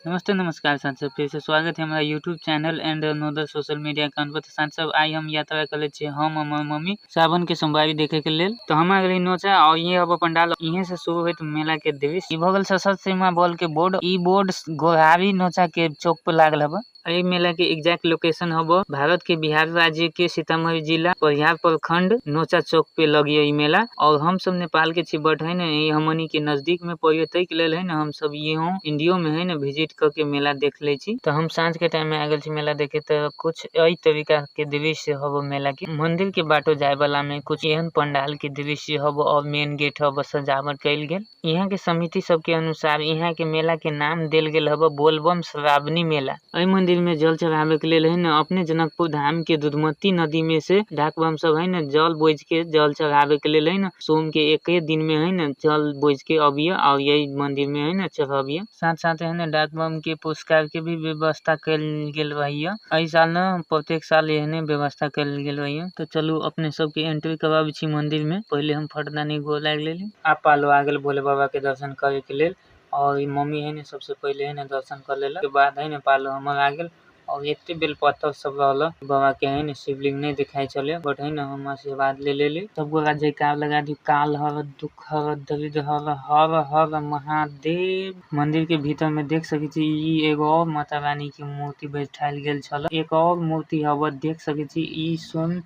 नमस्ते नमस्कार साथ सब, फिर से स्वागत है हमारा YouTube channel and another social media account पर। साथ सब आई हम यात्रा कर ले हम हमर मम्मी सावन के सोमवारी देखे के लेल। तो हम आ गए नोचा और ये अब पंडाल यहीं से शुरू होत मेला के दृश्य। भगल सशस्त्र सीमा बल के बोर्ड ई बोर्ड गोहारी नोचा के चौक पर लागल हबा। एहि मेला के एग्जैक्ट लोकेशन हबो भारत के बिहार राज्य के सीतामढ़ी जिला परिहार प्रखंड नोचा चौक पे लगी है मेला। और हम सब नेपाल के छी बट है न हमनी के नजदीक में पड़े तै के लेल है न हम सब ये इंडियो में है न विजिट करके मेला देख ले छी। तो हम सांझ के टाइम में आ गए छी मेला देखे। तो कुछ एही तरीका के दृश्य हबो मेला के। मंदिर के बाटो जाए वाला में कुछ एहन पंडाल के दृश्य हबो और मेन गेट हबो सजावट कैल गेल। यहाँ के समिति सब के अनुसार यहाँ के मेला के नाम देल गेल हबो बोलबम श्रावणी मेला। एहि मंदिर में जल चढ़ावे के लेल है न अपने जनकपुर धाम के दुधमती नदी में से डाकबम सब है न जल बोझ के जल चढ़ावे के लेल है न सोम के एक दिन में है न जल बोझ के अबिया और यही मंदिर में है न चढ़ाबिया। साथ साथ है न डाकबम के पुरस्कार के भी व्यवस्था कैल गेल रहिया। एहि साल न प्रत्येक साल एहने व्यवस्था कैल गेल रहिया। तो चलू अपने सबके एंट्री करवाबे छी मंदिर में। पहले हम फटदानी गोर लाग लेली। आप पालो आ गेल भोले बाबा के दर्शन करे के लेल। और मम्मी है न सबसे पहले है न दर्शन कर लेला के बाद है न पालो हमर आ गेल। और एते बेलपत्र सब रहल बाबा के है न शिवलिंग नहीं दिखाई चले बट है न हम आशीर्वाद ले लेली। सब गोरा जयकार लगा दी काल हर दुख हर दरिद्र हर हर हर महादेव। मंदिर के भीतर में देख सके छी ई एगो और माता रानी की मूर्ति बैठायल गेल छल। एक और मूर्ति हवा देख सके छी ई स्वयं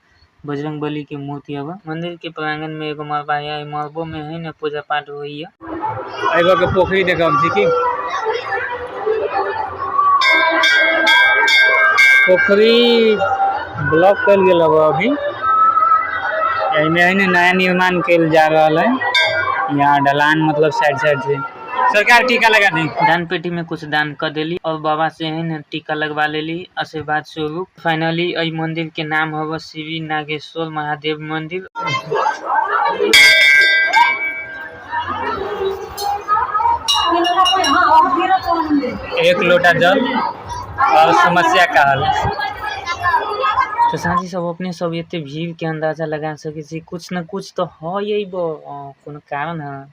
बजरंगबली की मूर्ति हवा। मंदिर के प्रांगण में एगो मरबा है मरबो में है न पूजा पाठ होइया। एगो के पोखरी देखब छी की पोखरी ब्लॉक कर गेल अभी। एमे है न नया निर्माण कैल जा रहा है। यहाँ ढलान मतलब साइड से सरकार टीका लगा दी। दान पेटी में कुछ दान कर देली और बाबा से है न टीका लगवा लेली आशीर्वाद स्वरूप। फाइनली एहि मंदिर के नाम हवा श्री नागेश्वर महादेव मंदिर। एक लोटा जल और समस्या का हल। तो साथी सब अपने सब एते भीड़ के अंदाजा लगा सके छी कुछ न कुछ तो है यही कोनो कारण है।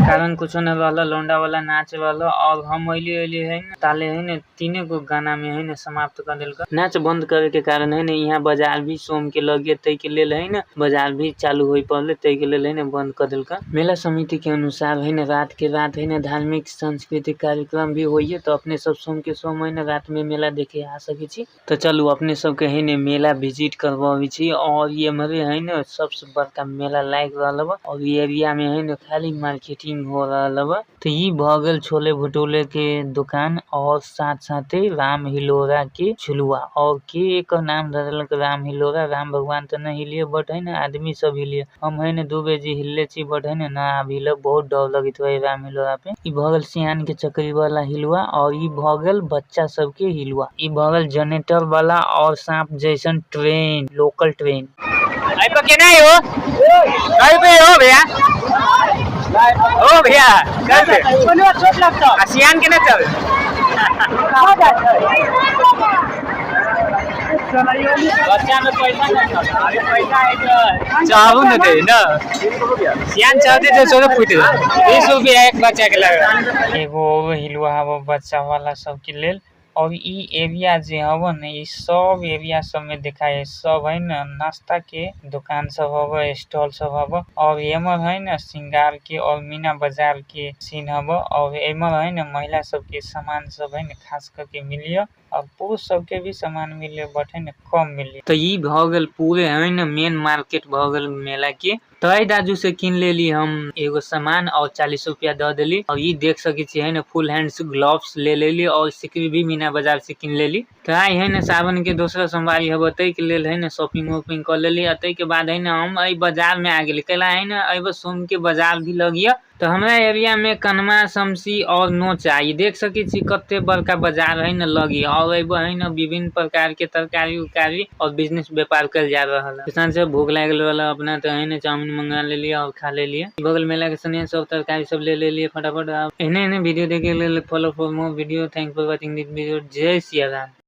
कारण कुछ न वाला लौंडा वाला नाच वाला और हम अली है न ताले है न तीने गो गाना में है न समाप्त कर देल। नाच बंद करे के कारण है न यहाँ बाजार भी सोम के लगे तै के लेल है न बाजार भी चालू होई पड़ले तै के लेल है न बंद कर देल। मेला समिति के अनुसार है न रात के रात है न धार्मिक सांस्कृतिक कार्यक्रम भी होइए। तो अपने सब सोम के सोम है न रात में मेला देखे आ सके छी। तो चलू अपने सब के है न मेला विजिट करवाबे छी। और ये मरे है न सबसे बड़का मेला लाग रहल बा और ये एरिया में है न खाली मार्केटिंग हो रहल बा। तो ये भगल छोले भटूरे के दुकान और साथ साथे राम हिलोरा के झुलुआ और के एक नाम धरल राम हिलोरा। राम भगवान तो नहीं हिलिए बट है न आदमी सब हिलिए। हम है न 2 बजे हिले छी बट है न अभी लोग बहुत डर लगित है राम हिलोरा पे। ई भगल सियान के चक्री वाला हिलुआ और ई भगल बच्चा सब के हिलुआ। ई भगल जनरेटर वाला और सांप जैसन ट्रेन लोकल ट्रेन। आई पे केना हो आई पे हो भैया ओ भैया कैसे कोनो छोट लगता आसियान के ना चल कहां जात है बच्चा में पैसा ना अरे पैसा है चाहू न दे ना सियान चाहते तो सोरे फूट 20 रुपया एक बच्चा के लगा। एगो हिलवा वो बच्चा वाला सब के लेल। और ई एरिया जे हव न ई सब एरिया सब में दिखाई सब है न नाश्ता के दुकान सब हव स्टॉल सब हव। और एमर है न सिंगार के और मीना बाजार के सीन हव। और एमर है न महिला सब के सामान सब है न खास करके मिलियो और पुरुष सब के भी सामान मिले बट है न कम मिले। तो ई भगल पूरे है न मेन मार्केट भगल मेला के। तो दाजू से किन लेली हम एगो सामान और 40 रुपया दे देली। और ये देख सके छी है न फुल हैंड्स ग्लव्स ले लेली और सिकरी भी मीना बाजार से किन लेली। तो आई है न सावन के दूसरा सोमवारी हब तै के लेल है न शॉपिंग वॉपिंग कर लेली। तै के बाद है न हम आई बाजार में आ गेली कैला है न अब सोम के बाजार भी लगिया। तो हमारा एरिया में कनमा शमसी और नोचा ये देख सके छी कते बड़का बाजार है न लगी। और अब है न विभिन्न प्रकार के तरकारी उरकारी और बिजनेस व्यापार कर जा रहा है। किसान से भूख लागल वाला अपना तो है न चाउमीन चाउमीन मंगा ले लिया और खा ले लिया। बगल मेला के सने सब तरकारी सब ले लिए फटाफट। एहने वीडियो देखे ले follow for more video. Thank for watching this video. जय सिया राम।